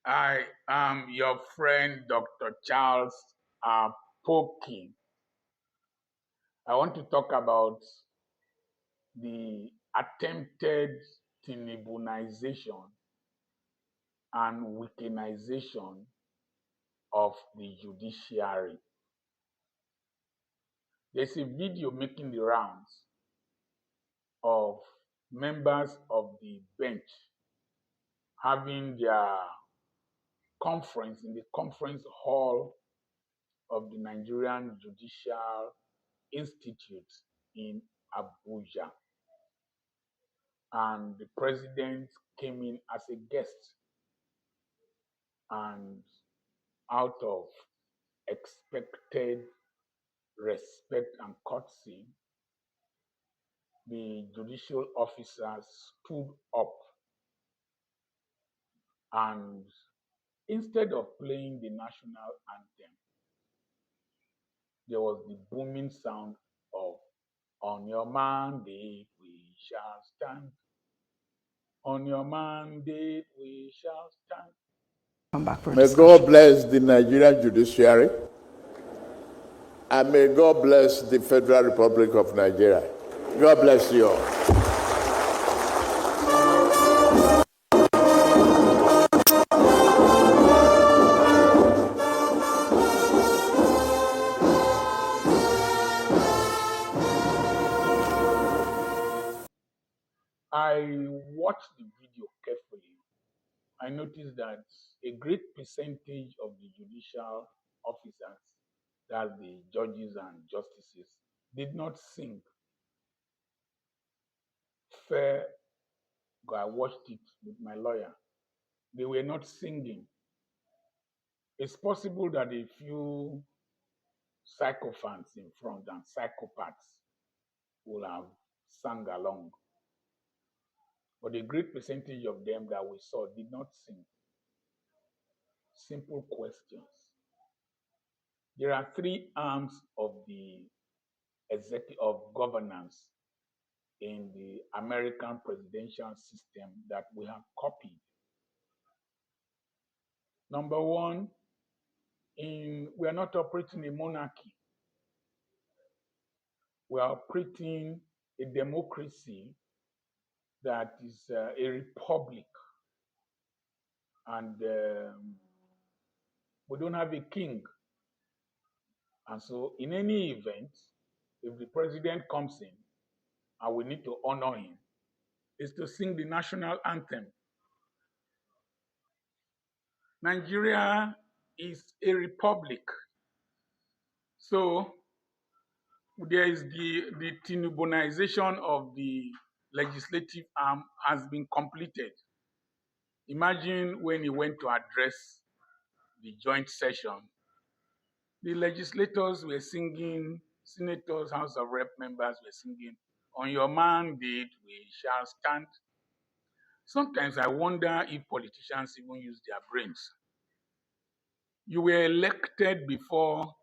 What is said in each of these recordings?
I am your friend, Dr. Charles Apoki. I want to talk about the attempted Tinubunisation and Wikenisation of the judiciary. There's a video making the rounds of members of the bench having their conference in the conference hall of the Nigerian Judicial Institute in Abuja. And the president came in as a guest, and out of expected respect and courtesy, the judicial officers stood up, and instead of playing the national anthem, there was the booming sound of "On your mandate we shall stand, on your mandate we shall stand." Come back for May God bless the Nigerian judiciary, and may God bless the Federal Republic of Nigeria. God bless you all. I watched the video carefully. I noticed that a great percentage of the judicial officers, that's the judges and justices, did not sing. Fair, I watched it with my lawyer. They were not singing. It's possible that a few sycophants in front and psychopaths will have sung along. But a great percentage of them that we saw did not sing. Simple questions. There are three arms of the executive of governance in the American presidential system that we have copied. Number one, we are not operating a monarchy. We are operating a democracy that is a republic, and we don't have a king. And so, in any event, if the president comes in and we need to honor him, is to sing the national anthem. Nigeria is a republic. So there is the Tinubunisation of the legislative arm has been completed. Imagine when he went to address the joint session, the legislators were singing, senators, House of Rep members were singing, "On your mandate we shall stand." Sometimes I wonder if politicians even use their brains. You were elected before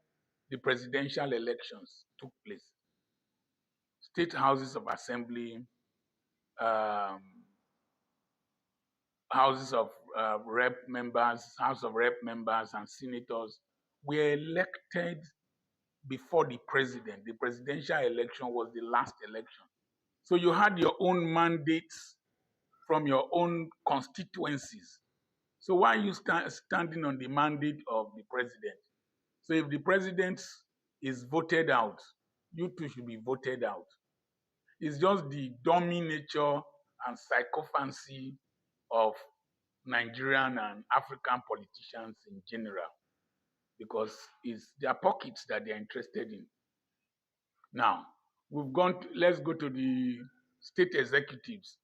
the presidential elections took place. State houses of assembly, houses of rep members, House of Rep members, and senators were elected before the president. The presidential election was the last election. So you had your own mandates from your own constituencies. So why are you standing on the mandate of the president? So if the president is voted out, you too should be voted out. It's just the dummy nature and psychophancy of Nigerian and African politicians in general, because it's their pockets that they're interested in. Now, let's go to the state executives.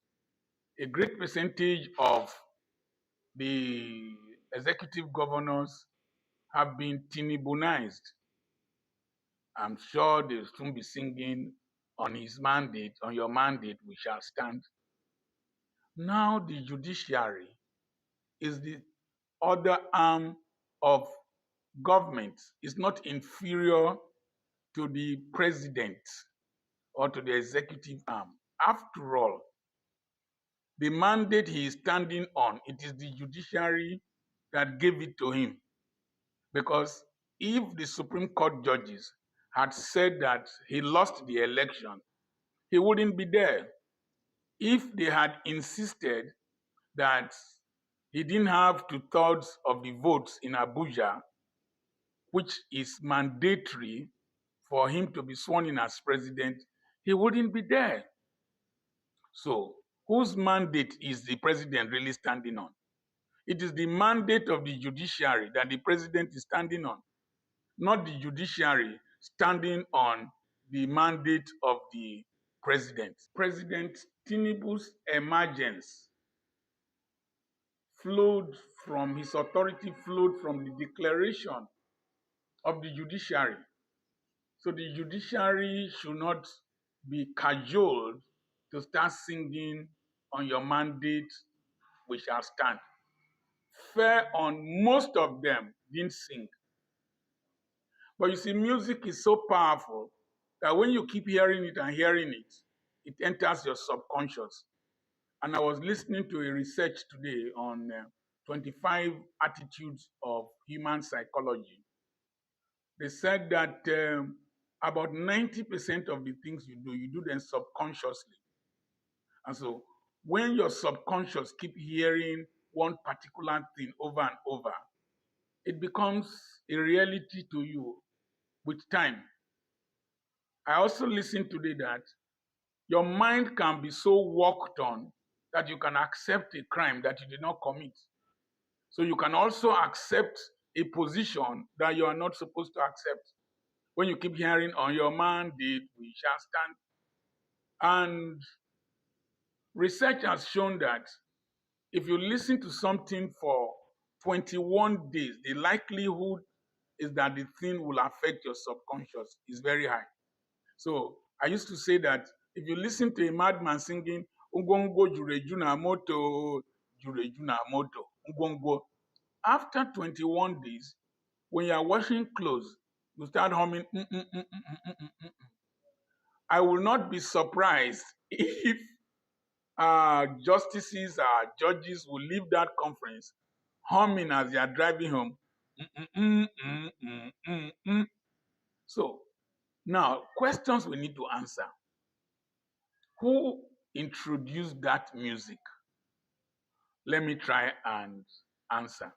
A great percentage of the executive governors have been Tinubunized. I'm sure they'll soon be singing, "On his mandate, on your mandate, we shall stand." Now the judiciary is the other arm of government. It's not inferior to the president or to the executive arm. After all, the mandate he is standing on, it is the judiciary that gave it to him. Because if the Supreme Court judges had said that he lost the election, he wouldn't be there. If they had insisted that he didn't have two-thirds of the votes in Abuja, which is mandatory for him to be sworn in as president, he wouldn't be there. So, whose mandate is the president really standing on? It is the mandate of the judiciary that the president is standing on, not the judiciary standing on the mandate of the president. President Tinubu's emergence his authority flowed from the declaration of the judiciary. So the judiciary should not be cajoled to start singing on your mandate, we shall stand. Fair on most of them didn't sing. But you see, music is so powerful that when you keep hearing it and hearing it, it enters your subconscious. And I was listening to a research today on 25 attitudes of human psychology. They said that about 90% of the things you do them subconsciously. And so when your subconscious keep hearing one particular thing over and over, it becomes a reality to you with time. I also listened today that your mind can be so worked on that you can accept a crime that you did not commit. So you can also accept a position that you are not supposed to accept. When you keep hearing on your mandate, we shall stand. And research has shown that if you listen to something for 21 days, the likelihood is that the thing will affect your subconscious is very high. So I used to say that if you listen to a madman singing, Ungongo Jurejuna Moto, Jurejuna Moto, Ungongo, after 21 days, when you are washing clothes, you start humming. I will not be surprised if justices, judges will leave that conference humming as they are driving home. So now, questions we need to answer. Who introduced that music? Let me try and answer.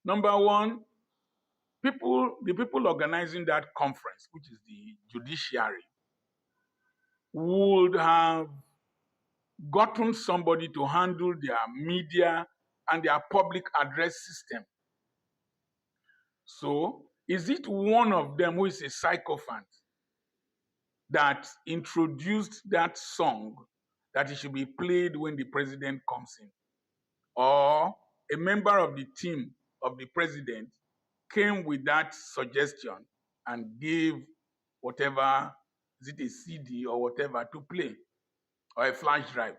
Number one, the people organizing that conference, which is the judiciary, would have gotten somebody to handle their media and their public address system. So, is it one of them who is a sycophant that introduced that song that it should be played when the president comes in? Or a member of the team of the president came with that suggestion and gave whatever, is it a CD or whatever, to play, or a flash drive?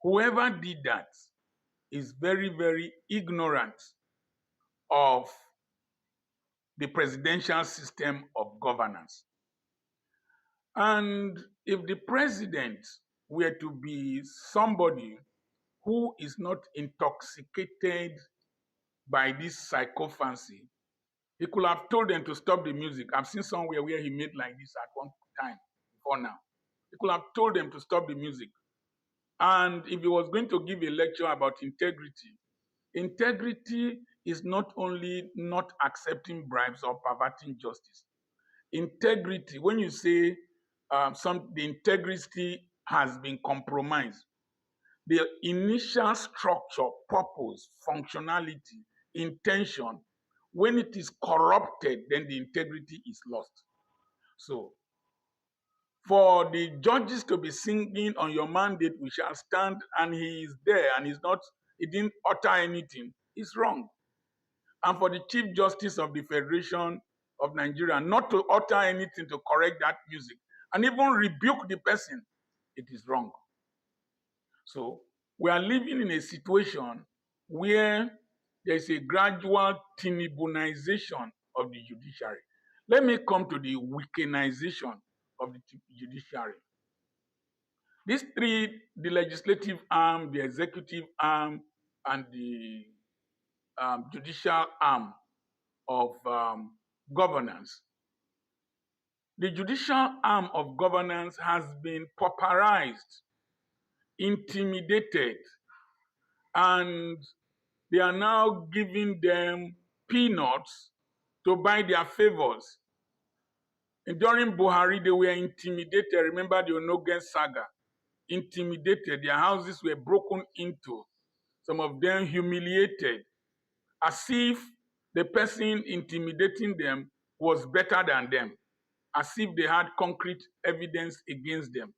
Whoever did that is very, very ignorant of the presidential system of governance. And if the president were to be somebody who is not intoxicated by this psychophancy, he could have told them to stop the music. I've seen somewhere where he made like this at one time before now. He could have told them to stop the music. And if he was going to give a lecture about integrity, integrity is not only not accepting bribes or perverting justice. Integrity, when you say the integrity has been compromised, the initial structure, purpose, functionality, intention, when it is corrupted, then the integrity is lost. So, for the judges to be singing on your mandate, we shall stand, and he is there and he didn't utter anything, it's wrong. And for the Chief Justice of the Federation of Nigeria not to utter anything to correct that music and even rebuke the person, it is wrong. So we are living in a situation where there is a gradual Tinubunisation of the judiciary. Let me come to the Wikenisation of the judiciary. These three, the legislative arm, the executive arm, and the judicial arm of governance. The judicial arm of governance has been pauperized, intimidated, and they are now giving them peanuts to buy their favors. And during Buhari, they were intimidated. Remember the Onogen saga? Intimidated. Their houses were broken into, some of them humiliated, as if the person intimidating them was better than them, as if they had concrete evidence against them.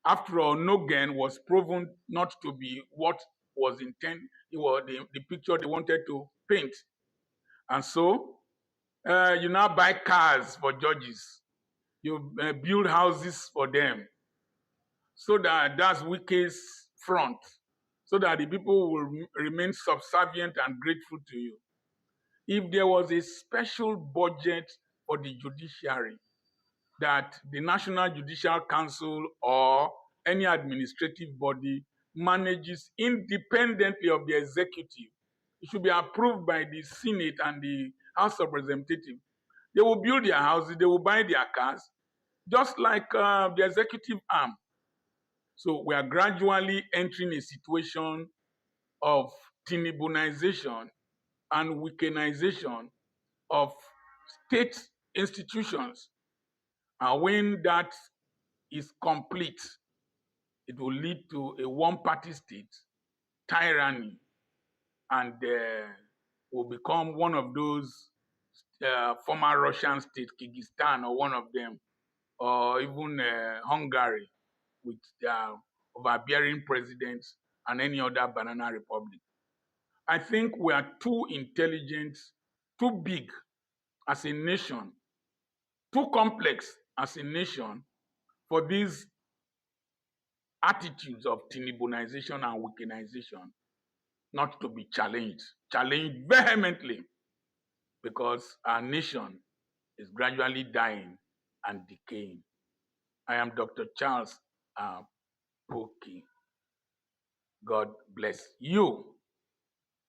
After all, Nogen was proven not to be what was intended, it was the picture they wanted to paint. And so, you now buy cars for judges, you build houses for them, so that's Wike's front, so that the people will remain subservient and grateful to you. If there was a special budget for the judiciary that the National Judicial Council or any administrative body manages independently of the executive, it should be approved by the Senate and the House of Representatives. They will build their houses, they will buy their cars, just like the executive arm. So we are gradually entering a situation of Tinubunisation and Wikenisation of state institutions. And when that is complete, it will lead to a one-party state, tyranny, and will become one of those former Russian states, Kyrgyzstan or one of them, or even Hungary with their overbearing presidents and any other banana republic. I think we are too intelligent, too big as a nation, too complex as a nation for these attitudes of Tinubunisation and Wikenisation not to be challenged vehemently, because our nation is gradually dying and decaying. I am Dr. Charles Apoki. God bless you.